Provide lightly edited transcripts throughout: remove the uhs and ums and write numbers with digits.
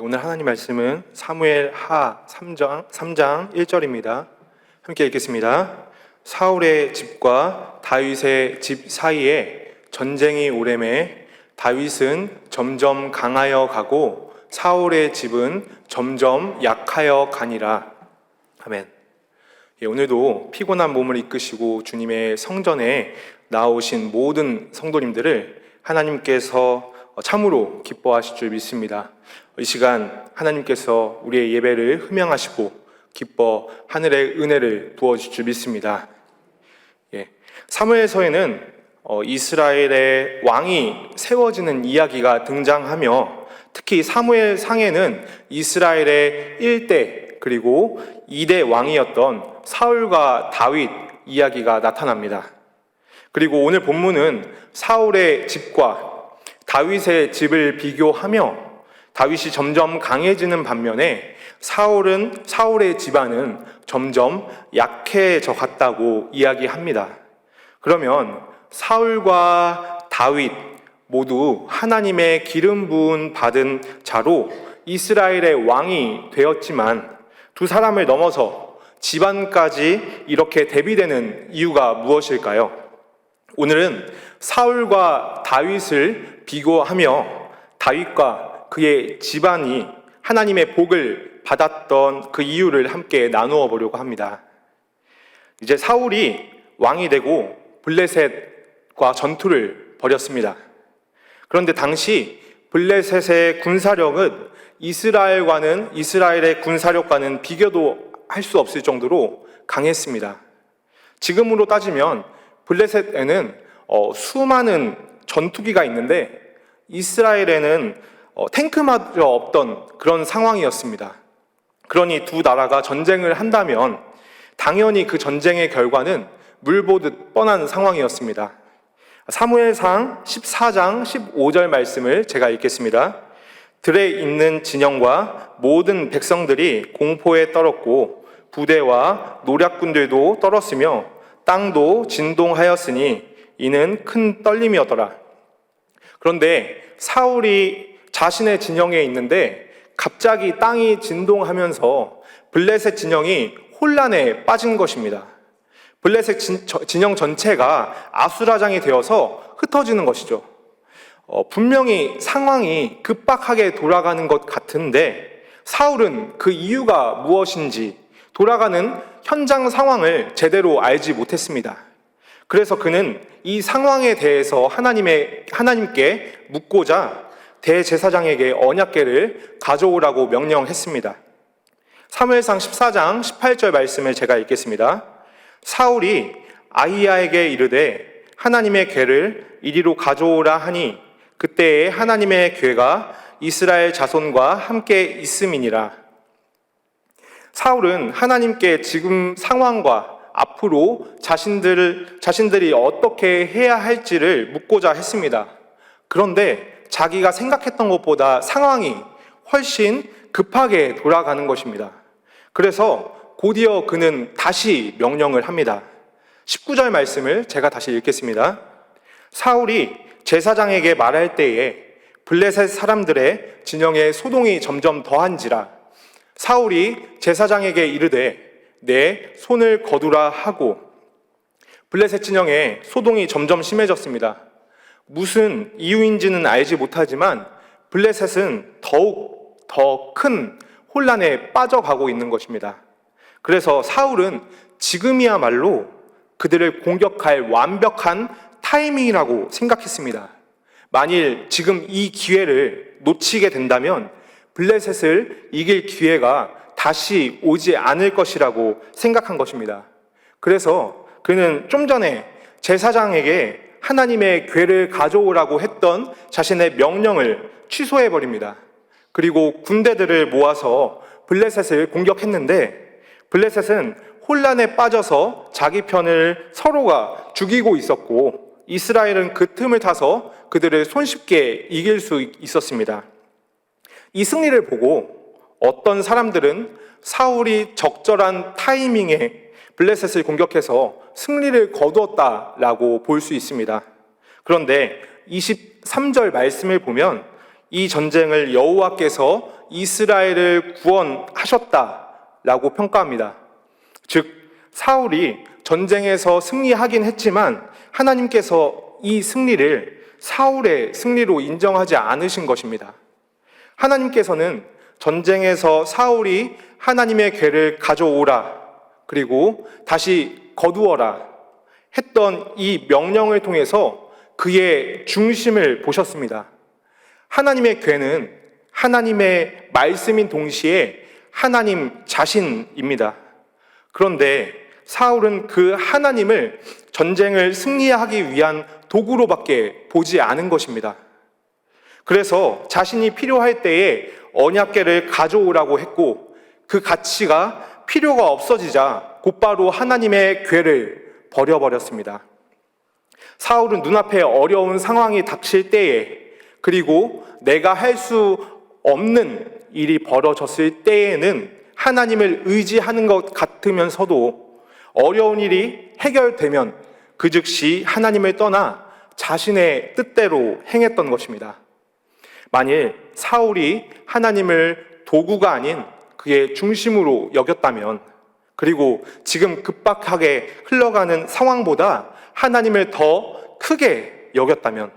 오늘 하나님 말씀은 사무엘 하 3장 1절입니다. 함께 읽겠습니다. 사울의 집과 다윗의 집 사이에 전쟁이 오래매 다윗은 점점 강하여 가고 사울의 집은 점점 약하여 가니라. 아멘. 오늘도 피곤한 몸을 이끄시고 주님의 성전에 나오신 모든 성도님들을 하나님께서 참으로 기뻐하실 줄 믿습니다. 이 시간 하나님께서 우리의 예배를 흠양하시고 기뻐 하늘의 은혜를 부어주실 줄 믿습니다. 사무엘서에는 이스라엘의 왕이 세워지는 이야기가 등장하며 특히 사무엘상에는 이스라엘의 1대 그리고 2대 왕이었던 사울과 다윗 이야기가 나타납니다. 그리고 오늘 본문은 사울의 집과 다윗의 집을 비교하며 다윗이 점점 강해지는 반면에 사울의 집안은 점점 약해져 갔다고 이야기합니다. 그러면 사울과 다윗 모두 하나님의 기름 부은 받은 자로 이스라엘의 왕이 되었지만 두 사람을 넘어서 집안까지 이렇게 대비되는 이유가 무엇일까요? 오늘은 사울과 다윗을 비교하며 다윗과 그의 집안이 하나님의 복을 받았던 그 이유를 함께 나누어 보려고 합니다. 이제 사울이 왕이 되고 블레셋과 전투를 벌였습니다. 그런데 당시 블레셋의 군사력은 이스라엘의 군사력과는 비교도 할 수 없을 정도로 강했습니다. 지금으로 따지면 블레셋에는 수많은 전투기가 있는데 이스라엘에는 탱크마저 없던 그런 상황이었습니다. 그러니 두 나라가 전쟁을 한다면 당연히 그 전쟁의 결과는 물 보듯 뻔한 상황이었습니다. 사무엘상 14장 15절 말씀을 제가 읽겠습니다. 들에 있는 진영과 모든 백성들이 공포에 떨었고 부대와 노략군들도 떨었으며 땅도 진동하였으니 이는 큰 떨림이었더라. 그런데 사울이 자신의 진영에 있는데 갑자기 땅이 진동하면서 블레셋 진영이 혼란에 빠진 것입니다. 블레셋 진영 전체가 아수라장이 되어서 흩어지는 것이죠. 분명히 상황이 급박하게 돌아가는 것 같은데 사울은 그 이유가 무엇인지 돌아가는 현장 상황을 제대로 알지 못했습니다. 그래서 그는 이 상황에 대해서 하나님께 묻고자 대제사장에게 언약궤를 가져오라고 명령했습니다. 사무엘상 14장 18절 말씀을 제가 읽겠습니다. 사울이 아히야에게 이르되 하나님의 궤를 이리로 가져오라 하니 그때에 하나님의 궤가 이스라엘 자손과 함께 있음이니라. 사울은 하나님께 지금 상황과 앞으로 자신들이 어떻게 해야 할지를 묻고자 했습니다. 그런데 자기가 생각했던 것보다 상황이 훨씬 급하게 돌아가는 것입니다. 그래서 곧이어 그는 다시 명령을 합니다. 19절 말씀을 제가 다시 읽겠습니다. 사울이 제사장에게 말할 때에 블레셋 사람들의 진영에 소동이 점점 더한지라 사울이 제사장에게 이르되 내 손을 거두라 하고 블레셋 진영에 소동이 점점 심해졌습니다. 무슨 이유인지는 알지 못하지만 블레셋은 더욱 더 큰 혼란에 빠져가고 있는 것입니다. 그래서 사울은 지금이야말로 그들을 공격할 완벽한 타이밍이라고 생각했습니다. 만일 지금 이 기회를 놓치게 된다면 블레셋을 이길 기회가 다시 오지 않을 것이라고 생각한 것입니다. 그래서 그는 좀 전에 제사장에게 하나님의 궤를 가져오라고 했던 자신의 명령을 취소해버립니다. 그리고 군대들을 모아서 블레셋을 공격했는데 블레셋은 혼란에 빠져서 자기 편을 서로가 죽이고 있었고 이스라엘은 그 틈을 타서 그들을 손쉽게 이길 수 있었습니다. 이 승리를 보고 어떤 사람들은 사울이 적절한 타이밍에 블레셋을 공격해서 승리를 거두었다라고 볼 수 있습니다. 그런데 23절 말씀을 보면 이 전쟁을 여호와께서 이스라엘을 구원하셨다라고 평가합니다. 즉, 사울이 전쟁에서 승리하긴 했지만 하나님께서 이 승리를 사울의 승리로 인정하지 않으신 것입니다. 하나님께서는 전쟁에서 사울이 하나님의 궤를 가져오라, 그리고 다시 거두어라 했던 이 명령을 통해서 그의 중심을 보셨습니다. 하나님의 궤는 하나님의 말씀인 동시에 하나님 자신입니다. 그런데 사울은 그 하나님을 전쟁을 승리하기 위한 도구로밖에 보지 않은 것입니다. 그래서 자신이 필요할 때에 언약궤를 가져오라고 했고, 그 가치가 필요가 없어지자 곧바로 하나님의 궤를 버려버렸습니다. 사울은 눈앞에 어려운 상황이 닥칠 때에, 그리고 내가 할 수 없는 일이 벌어졌을 때에는 하나님을 의지하는 것 같으면서도 어려운 일이 해결되면 그 즉시 하나님을 떠나 자신의 뜻대로 행했던 것입니다. 만일 사울이 하나님을 도구가 아닌 그의 중심으로 여겼다면, 그리고 지금 급박하게 흘러가는 상황보다 하나님을 더 크게 여겼다면,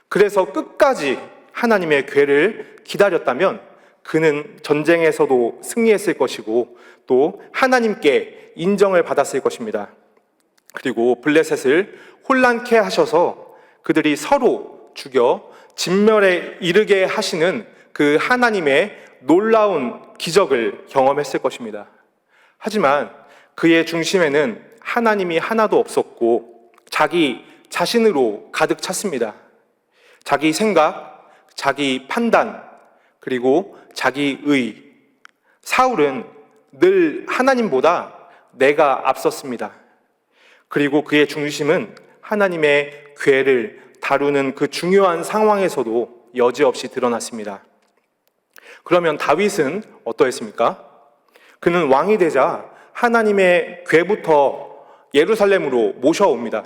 그래서 끝까지 하나님의 궤를 기다렸다면 그는 전쟁에서도 승리했을 것이고 또 하나님께 인정을 받았을 것입니다. 그리고 블레셋을 혼란케 하셔서 그들이 서로 죽여 진멸에 이르게 하시는 그 하나님의 놀라운 기적을 경험했을 것입니다. 하지만 그의 중심에는 하나님이 하나도 없었고 자기 자신으로 가득 찼습니다. 자기 생각, 자기 판단, 그리고 자기 의. 사울은 늘 하나님보다 내가 앞섰습니다. 그리고 그의 중심은 하나님의 궤를 다루는 그 중요한 상황에서도 여지없이 드러났습니다. 그러면 다윗은 어떠했습니까? 그는 왕이 되자 하나님의 궤부터 예루살렘으로 모셔옵니다.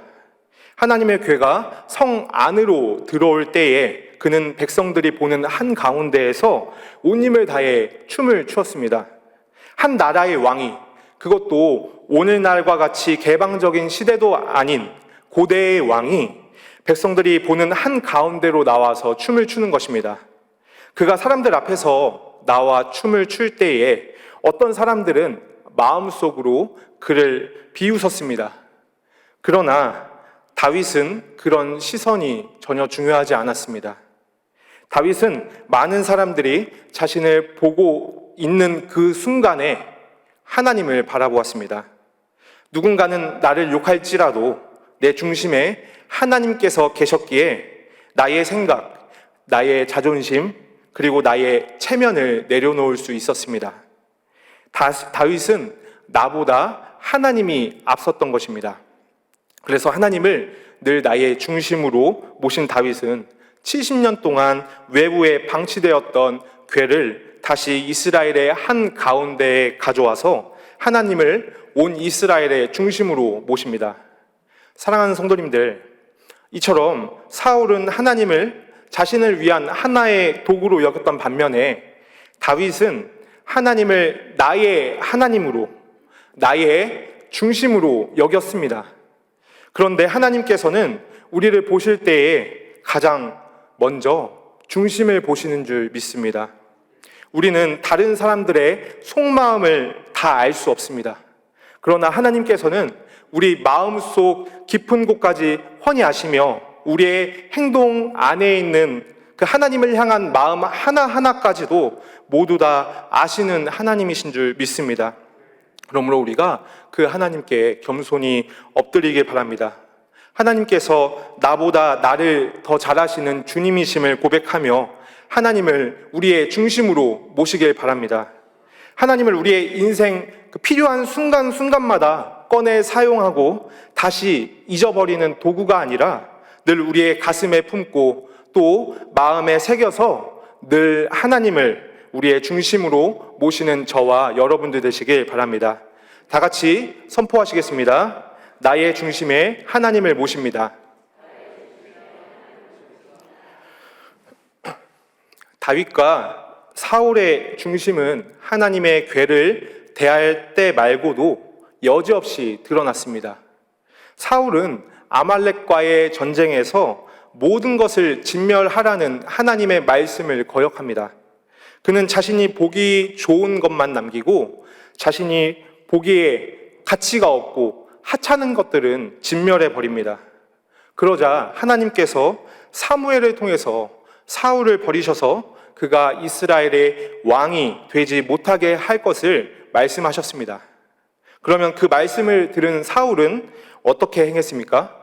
하나님의 궤가 성 안으로 들어올 때에 그는 백성들이 보는 한가운데에서 온 힘을 다해 춤을 추었습니다. 한 나라의 왕이, 그것도 오늘날과 같이 개방적인 시대도 아닌 고대의 왕이 백성들이 보는 한가운데로 나와서 춤을 추는 것입니다. 그가 사람들 앞에서 나와 춤을 출 때에 어떤 사람들은 마음속으로 그를 비웃었습니다. 그러나 다윗은 그런 시선이 전혀 중요하지 않았습니다. 다윗은 많은 사람들이 자신을 보고 있는 그 순간에 하나님을 바라보았습니다. 누군가는 나를 욕할지라도 내 중심에 하나님께서 계셨기에 나의 생각, 나의 자존심, 그리고 나의 체면을 내려놓을 수 있었습니다. 다윗은 나보다 하나님이 앞섰던 것입니다. 그래서 하나님을 늘 나의 중심으로 모신 다윗은 70년 동안 외부에 방치되었던 궤를 다시 이스라엘의 한 가운데에 가져와서 하나님을 온 이스라엘의 중심으로 모십니다. 사랑하는 성도님들, 이처럼 사울은 하나님을 자신을 위한 하나의 도구로 여겼던 반면에 다윗은 하나님을 나의 하나님으로, 나의 중심으로 여겼습니다. 그런데 하나님께서는 우리를 보실 때에 가장 먼저 중심을 보시는 줄 믿습니다. 우리는 다른 사람들의 속마음을 다 알 수 없습니다. 그러나 하나님께서는 우리 마음속 깊은 곳까지 훤히 아시며 우리의 행동 안에 있는 그 하나님을 향한 마음 하나하나까지도 모두 다 아시는 하나님이신 줄 믿습니다. 그러므로 우리가 그 하나님께 겸손히 엎드리길 바랍니다. 하나님께서 나보다 나를 더 잘 아시는 주님이심을 고백하며 하나님을 우리의 중심으로 모시길 바랍니다. 하나님을 우리의 인생 그 필요한 순간순간마다 꺼내 사용하고 다시 잊어버리는 도구가 아니라 늘 우리의 가슴에 품고 또 마음에 새겨서 늘 하나님을 우리의 중심으로 모시는 저와 여러분들 되시길 바랍니다. 다 같이 선포하시겠습니다. 나의 중심에 하나님을 모십니다. 다윗과 사울의 중심은 하나님의 궤를 대할 때 말고도 여지없이 드러났습니다. 사울은 아말렉과의 전쟁에서 모든 것을 진멸하라는 하나님의 말씀을 거역합니다. 그는 자신이 보기 좋은 것만 남기고 자신이 보기에 가치가 없고 하찮은 것들은 진멸해 버립니다. 그러자 하나님께서 사무엘을 통해서 사울을 버리셔서 그가 이스라엘의 왕이 되지 못하게 할 것을 말씀하셨습니다. 그러면 그 말씀을 들은 사울은 어떻게 행했습니까?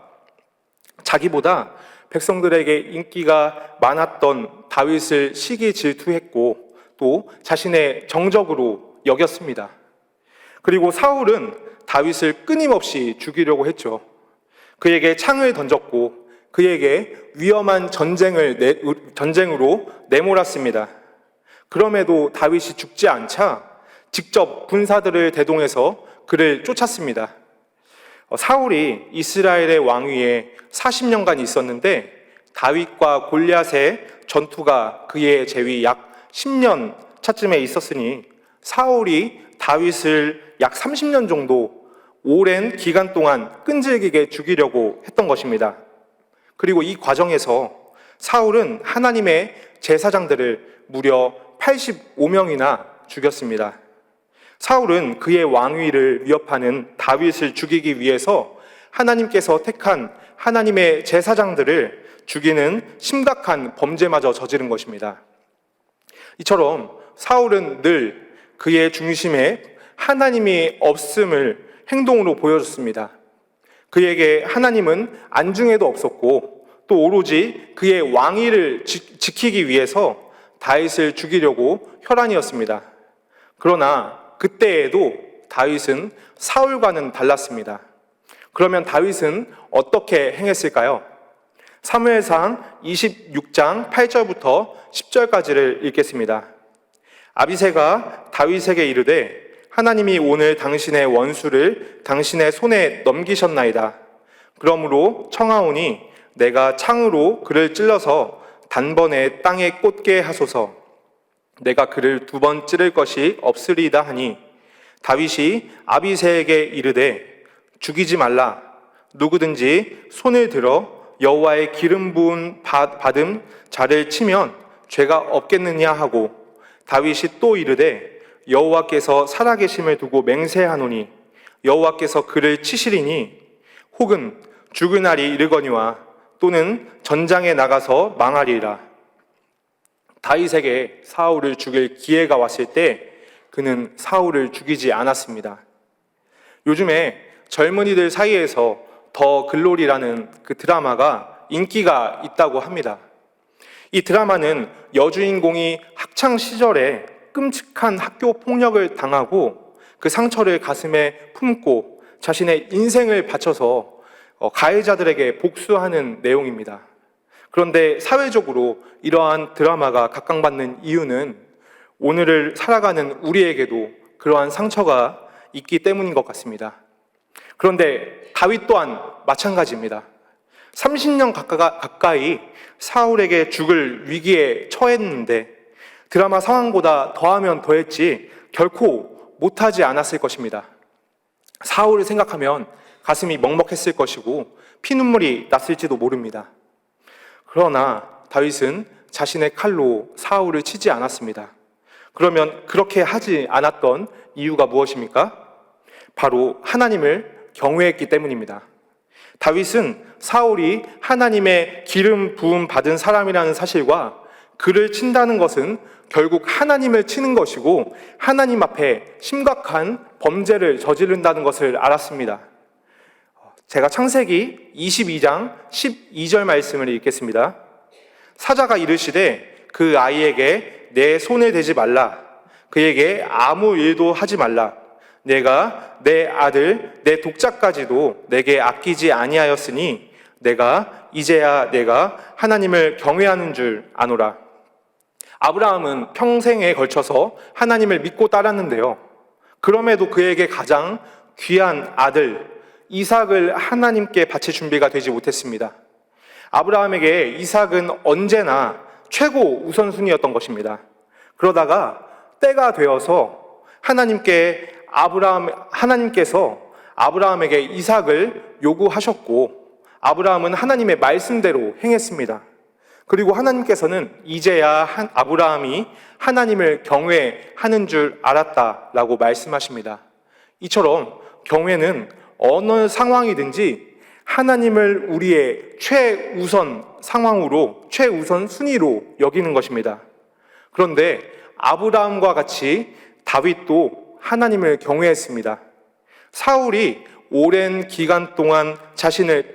자기보다 백성들에게 인기가 많았던 다윗을 시기 질투했고 또 자신의 정적으로 여겼습니다. 그리고 사울은 다윗을 끊임없이 죽이려고 했죠. 그에게 창을 던졌고 그에게 위험한 전쟁으로 내몰았습니다. 그럼에도 다윗이 죽지 않자 직접 군사들을 대동해서 그를 쫓았습니다. 사울이 이스라엘의 왕위에 40년간 있었는데 다윗과 골리앗의 전투가 그의 재위 약 10년 차쯤에 있었으니 사울이 다윗을 약 30년 정도 오랜 기간 동안 끈질기게 죽이려고 했던 것입니다. 그리고 이 과정에서 사울은 하나님의 제사장들을 무려 85명이나 죽였습니다. 사울은 그의 왕위를 위협하는 다윗을 죽이기 위해서 하나님께서 택한 하나님의 제사장들을 죽이는 심각한 범죄마저 저지른 것입니다. 이처럼 사울은 늘 그의 중심에 하나님이 없음을 행동으로 보여줬습니다. 그에게 하나님은 안중에도 없었고 또 오로지 그의 왕위를 지키기 위해서 다윗을 죽이려고 혈안이었습니다. 그러나 그때에도 다윗은 사울과는 달랐습니다. 그러면 다윗은 어떻게 행했을까요? 사무엘상 26장 8절부터 10절까지를 읽겠습니다. 아비새가 다윗에게 이르되 하나님이 오늘 당신의 원수를 당신의 손에 넘기셨나이다. 그러므로 청하오니 내가 창으로 그를 찔러서 단번에 땅에 꽂게 하소서. 내가 그를 2번 찌를 것이 없으리이다 하니 다윗이 아비새에게 이르되 죽이지 말라. 누구든지 손을 들어 여호와의 기름 부은 받은 자를 치면 죄가 없겠느냐 하고 다윗이 또 이르되 여호와께서 살아계심을 두고 맹세하노니 여호와께서 그를 치시리니 혹은 죽을 날이 이르거니와 또는 전장에 나가서 망하리라. 다윗에게 사울을 죽일 기회가 왔을 때 그는 사울을 죽이지 않았습니다. 요즘에 젊은이들 사이에서 더 글로리라는 그 드라마가 인기가 있다고 합니다. 이 드라마는 여주인공이 학창 시절에 끔찍한 학교 폭력을 당하고 그 상처를 가슴에 품고 자신의 인생을 바쳐서 가해자들에게 복수하는 내용입니다. 그런데 사회적으로 이러한 드라마가 각광받는 이유는 오늘을 살아가는 우리에게도 그러한 상처가 있기 때문인 것 같습니다. 그런데 다윗 또한 마찬가지입니다. 30년 가까이 사울에게 죽을 위기에 처했는데 드라마 상황보다 더하면 더했지 결코 못하지 않았을 것입니다. 사울을 생각하면 가슴이 먹먹했을 것이고 피눈물이 났을지도 모릅니다. 그러나 다윗은 자신의 칼로 사울을 치지 않았습니다. 그러면 그렇게 하지 않았던 이유가 무엇입니까? 바로 하나님을 경외했기 때문입니다. 다윗은 사울이 하나님의 기름 부음 받은 사람이라는 사실과 그를 친다는 것은 결국 하나님을 치는 것이고 하나님 앞에 심각한 범죄를 저지른다는 것을 알았습니다. 제가 창세기 22장 12절 말씀을 읽겠습니다. 사자가 이르시되 그 아이에게 내 손에 대지 말라. 그에게 아무 일도 하지 말라. 내가 내 아들 내 독자까지도 내게 아끼지 아니하였으니 내가 이제야 내가 하나님을 경외하는 줄 아노라. 아브라함은 평생에 걸쳐서 하나님을 믿고 따랐는데요. 그럼에도 그에게 가장 귀한 아들 이삭을 하나님께 바칠 준비가 되지 못했습니다. 아브라함에게 이삭은 언제나 최고 우선순위였던 것입니다. 그러다가 때가 되어서 하나님께서 아브라함에게 이삭을 요구하셨고, 아브라함은 하나님의 말씀대로 행했습니다. 그리고 하나님께서는 이제야 아브라함이 하나님을 경외하는 줄 알았다라고 말씀하십니다. 이처럼 경외는 어느 상황이든지 하나님을 우리의 최우선 상황으로, 최우선 순위로 여기는 것입니다. 그런데 아브라함과 같이 다윗도 하나님을 경외했습니다. 사울이 오랜 기간 동안 자신을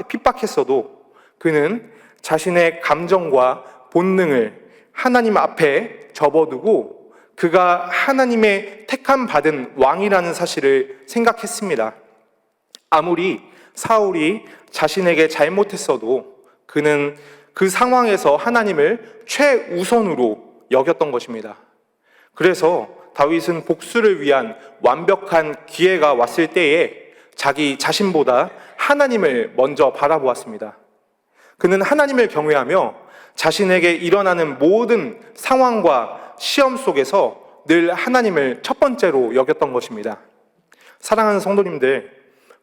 핍박했어도 그는 자신의 감정과 본능을 하나님 앞에 접어두고 그가 하나님의 택함 받은 왕이라는 사실을 생각했습니다. 아무리 사울이 자신에게 잘못했어도 그는 그 상황에서 하나님을 최우선으로 여겼던 것입니다. 그래서 다윗은 복수를 위한 완벽한 기회가 왔을 때에 자기 자신보다 하나님을 먼저 바라보았습니다. 그는 하나님을 경외하며 자신에게 일어나는 모든 상황과 시험 속에서 늘 하나님을 첫 번째로 여겼던 것입니다. 사랑하는 성도님들,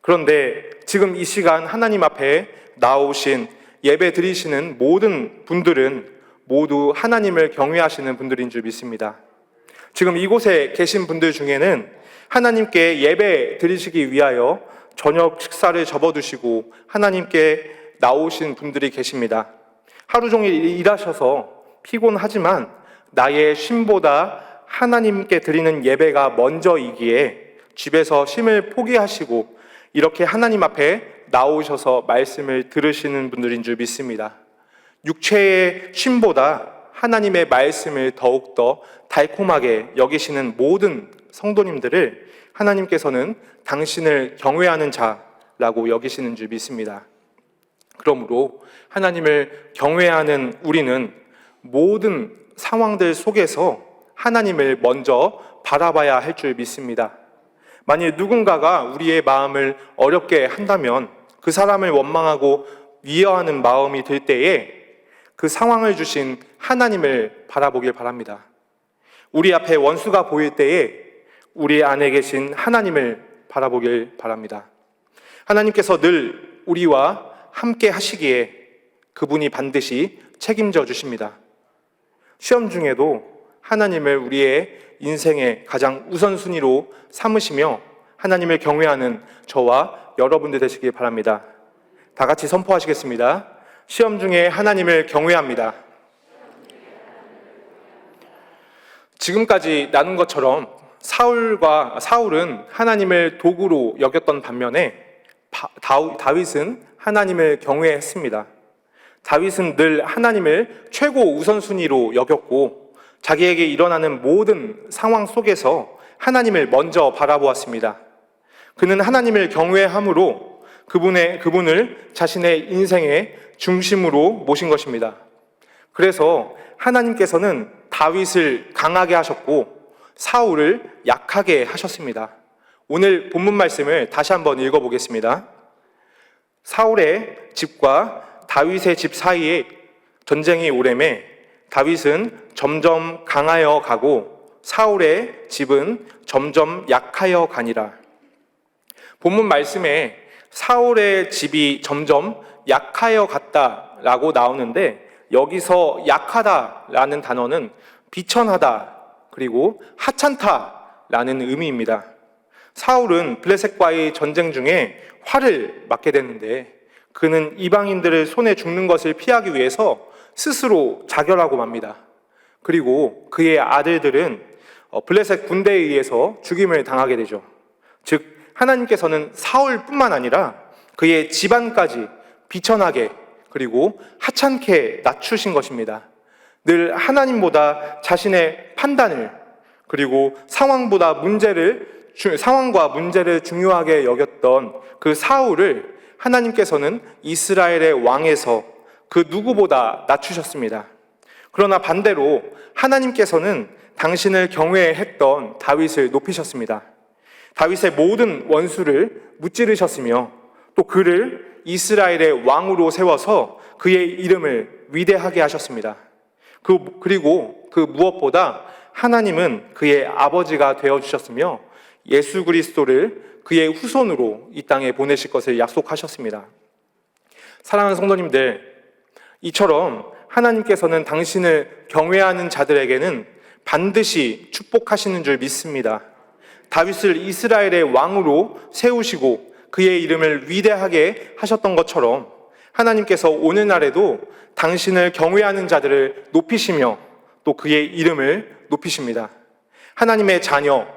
그런데 지금 이 시간 하나님 앞에 나오신 예배 드리시는 모든 분들은 모두 하나님을 경외하시는 분들인 줄 믿습니다. 지금 이곳에 계신 분들 중에는 하나님께 예배 드리시기 위하여 저녁 식사를 접어두시고 하나님께 나오신 분들이 계십니다. 하루 종일 일하셔서 피곤하지만 나의 쉼보다 하나님께 드리는 예배가 먼저이기에 집에서 쉼을 포기하시고 이렇게 하나님 앞에 나오셔서 말씀을 들으시는 분들인 줄 믿습니다. 육체의 쉼보다 하나님의 말씀을 더욱더 달콤하게 여기시는 모든 성도님들을 하나님께서는 당신을 경외하는 자라고 여기시는 줄 믿습니다. 그러므로 하나님을 경외하는 우리는 모든 상황들 속에서 하나님을 먼저 바라봐야 할 줄 믿습니다. 만일 누군가가 우리의 마음을 어렵게 한다면 그 사람을 원망하고 위로하는 마음이 들 때에 그 상황을 주신 하나님을 바라보길 바랍니다. 우리 앞에 원수가 보일 때에 우리 안에 계신 하나님을 바라보길 바랍니다. 하나님께서 늘 우리와 함께 하시기에 그분이 반드시 책임져 주십니다. 시험 중에도 하나님을 우리의 인생의 가장 우선순위로 삼으시며 하나님을 경외하는 저와 여러분들 되시길 바랍니다. 다 같이 선포하시겠습니다. 시험 중에 하나님을 경외합니다. 지금까지 나눈 것처럼 사울은 하나님을 도구로 여겼던 반면에 다윗은 하나님을 경외했습니다. 다윗은 늘 하나님을 최고 우선순위로 여겼고 자기에게 일어나는 모든 상황 속에서 하나님을 먼저 바라보았습니다. 그는 하나님을 경외함으로 그분을 자신의 인생의 중심으로 모신 것입니다. 그래서 하나님께서는 다윗을 강하게 하셨고 사울을 약하게 하셨습니다. 오늘 본문 말씀을 다시 한번 읽어보겠습니다. 사울의 집과 다윗의 집 사이에 전쟁이 오래매 다윗은 점점 강하여 가고 사울의 집은 점점 약하여 가니라. 본문 말씀에 사울의 집이 점점 약하여 갔다라고 나오는데 여기서 약하다라는 단어는 비천하다 그리고 하찮다라는 의미입니다. 사울은 블레셋과의 전쟁 중에 활을 맞게 됐는데 그는 이방인들을 손에 죽는 것을 피하기 위해서 스스로 자결하고 맙니다. 그리고 그의 아들들은 블레셋 군대에 의해서 죽임을 당하게 되죠. 즉 하나님께서는 사울뿐만 아니라 그의 집안까지 비천하게 그리고 하찮게 낮추신 것입니다. 늘 하나님보다 자신의 판단을 그리고 상황과 문제를 중요하게 여겼던 그 사울을 하나님께서는 이스라엘의 왕에서 그 누구보다 낮추셨습니다. 그러나 반대로 하나님께서는 당신을 경외했던 다윗을 높이셨습니다. 다윗의 모든 원수를 무찌르셨으며 또 그를 이스라엘의 왕으로 세워서 그의 이름을 위대하게 하셨습니다. 그리고 그 무엇보다 하나님은 그의 아버지가 되어주셨으며 예수 그리스도를 그의 후손으로 이 땅에 보내실 것을 약속하셨습니다. 사랑하는 성도님들, 이처럼 하나님께서는 당신을 경외하는 자들에게는 반드시 축복하시는 줄 믿습니다. 다윗을 이스라엘의 왕으로 세우시고 그의 이름을 위대하게 하셨던 것처럼 하나님께서 오늘날에도 당신을 경외하는 자들을 높이시며 또 그의 이름을 높이십니다. 하나님의 자녀,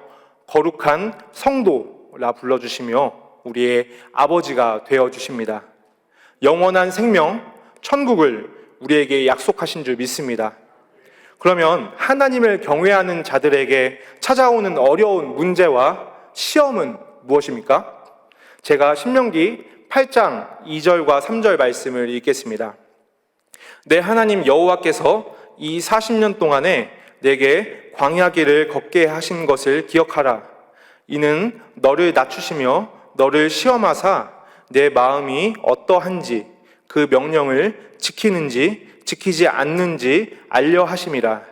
거룩한 성도라 불러주시며 우리의 아버지가 되어주십니다. 영원한 생명, 천국을 우리에게 약속하신 줄 믿습니다. 그러면 하나님을 경외하는 자들에게 찾아오는 어려운 문제와 시험은 무엇입니까? 제가 신명기 8장 2절과 3절 말씀을 읽겠습니다. 내 하나님 여호와께서 이 40년 동안에 내게 광야길을 걷게 하신 것을 기억하라. 이는 너를 낮추시며 너를 시험하사 내 마음이 어떠한지 그 명령을 지키는지 지키지 않는지 알려 하심이라.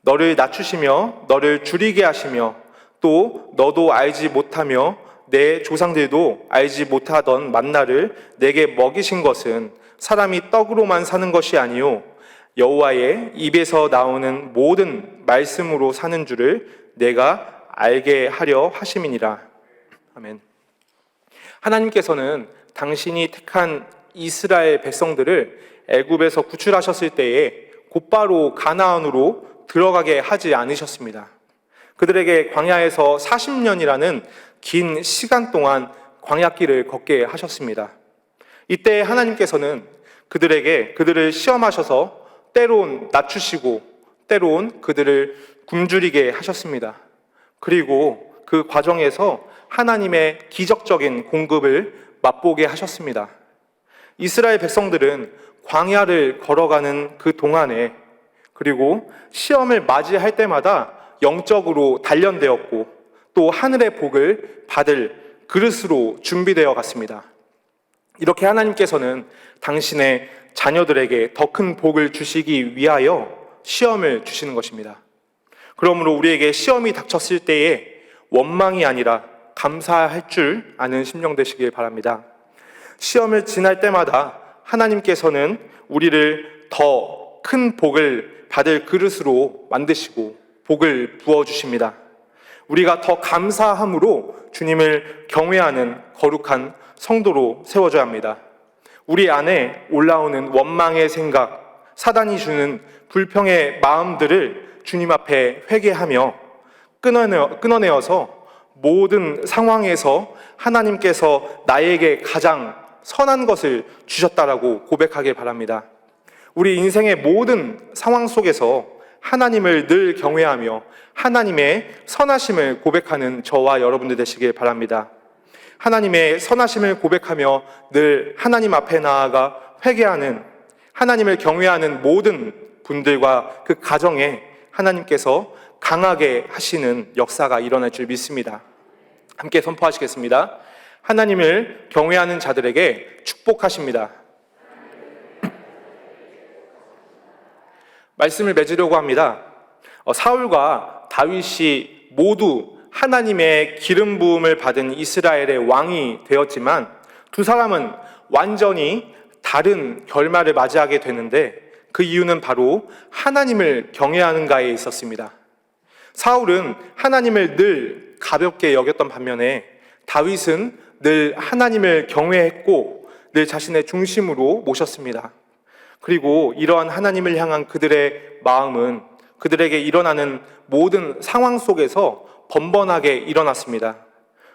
너를 낮추시며 너를 줄이게 하시며 또 너도 알지 못하며 내 조상들도 알지 못하던 만나를 내게 먹이신 것은 사람이 떡으로만 사는 것이 아니요 여호와의 입에서 나오는 모든 말씀으로 사는 줄을 내가 알게 하려 하심이니라. 아멘. 하나님께서는 당신이 택한 이스라엘 백성들을 애굽에서 구출하셨을 때에 곧바로 가나안으로 들어가게 하지 않으셨습니다. 그들에게 광야에서 40년이라는 긴 시간 동안 광야길을 걷게 하셨습니다. 이때 하나님께서는 그들을 시험하셔서 때론 낮추시고 때론 그들을 굶주리게 하셨습니다. 그리고 그 과정에서 하나님의 기적적인 공급을 맛보게 하셨습니다. 이스라엘 백성들은 광야를 걸어가는 그 동안에 그리고 시험을 맞이할 때마다 영적으로 단련되었고 또 하늘의 복을 받을 그릇으로 준비되어 갔습니다. 이렇게 하나님께서는 당신의 자녀들에게 더 큰 복을 주시기 위하여 시험을 주시는 것입니다. 그러므로 우리에게 시험이 닥쳤을 때에 원망이 아니라 감사할 줄 아는 심령 되시길 바랍니다. 시험을 지날 때마다 하나님께서는 우리를 더 큰 복을 받을 그릇으로 만드시고 복을 부어주십니다. 우리가 더 감사함으로 주님을 경외하는 거룩한 성도로 세워져야 합니다. 우리 안에 올라오는 원망의 생각, 사단이 주는 불평의 마음들을 주님 앞에 회개하며 끊어내어서 모든 상황에서 하나님께서 나에게 가장 선한 것을 주셨다라고 고백하길 바랍니다. 우리 인생의 모든 상황 속에서 하나님을 늘 경외하며 하나님의 선하심을 고백하는 저와 여러분들 되시길 바랍니다. 하나님의 선하심을 고백하며 늘 하나님 앞에 나아가 회개하는 하나님을 경외하는 모든 분들과 그 가정에 하나님께서 강하게 하시는 역사가 일어날 줄 믿습니다. 함께 선포하시겠습니다. 하나님을 경외하는 자들에게 축복하십니다. 말씀을 맺으려고 합니다. 사울과 다윗이 모두 하나님의 기름 부음을 받은 이스라엘의 왕이 되었지만 두 사람은 완전히 다른 결말을 맞이하게 되는데 그 이유는 바로 하나님을 경외하는가에 있었습니다. 사울은 하나님을 늘 가볍게 여겼던 반면에 다윗은 늘 하나님을 경외했고 늘 자신의 중심으로 모셨습니다. 그리고 이러한 하나님을 향한 그들의 마음은 그들에게 일어나는 모든 상황 속에서 번번하게 일어났습니다.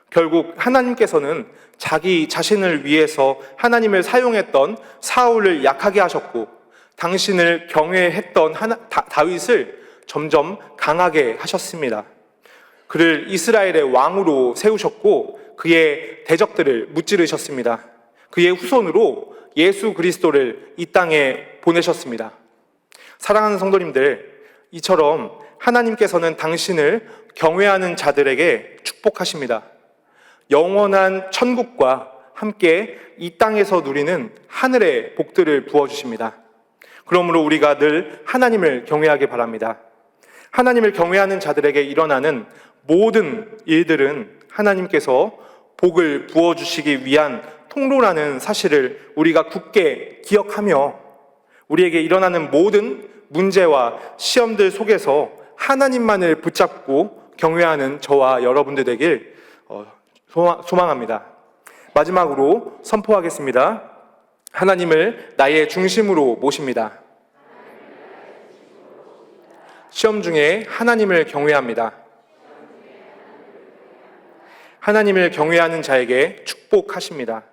결국 하나님께서는 자기 자신을 위해서 하나님을 사용했던 사울을 약하게 하셨고 당신을 경외했던 다윗을 점점 강하게 하셨습니다. 그를 이스라엘의 왕으로 세우셨고 그의 대적들을 무찌르셨습니다. 그의 후손으로 예수 그리스도를 이 땅에 보내셨습니다. 사랑하는 성도님들, 이처럼 하나님께서는 당신을 경외하는 자들에게 축복하십니다. 영원한 천국과 함께 이 땅에서 누리는 하늘의 복들을 부어주십니다. 그러므로 우리가 늘 하나님을 경외하기 바랍니다. 하나님을 경외하는 자들에게 일어나는 모든 일들은 하나님께서 복을 부어주시기 위한 통로라는 사실을 우리가 굳게 기억하며 우리에게 일어나는 모든 문제와 시험들 속에서 하나님만을 붙잡고 경외하는 저와 여러분들 되길 소망합니다. 마지막으로 선포하겠습니다. 하나님을 나의 중심으로 모십니다. 시험 중에 하나님을 경외합니다. 하나님을 경외하는 자에게 축복하십니다.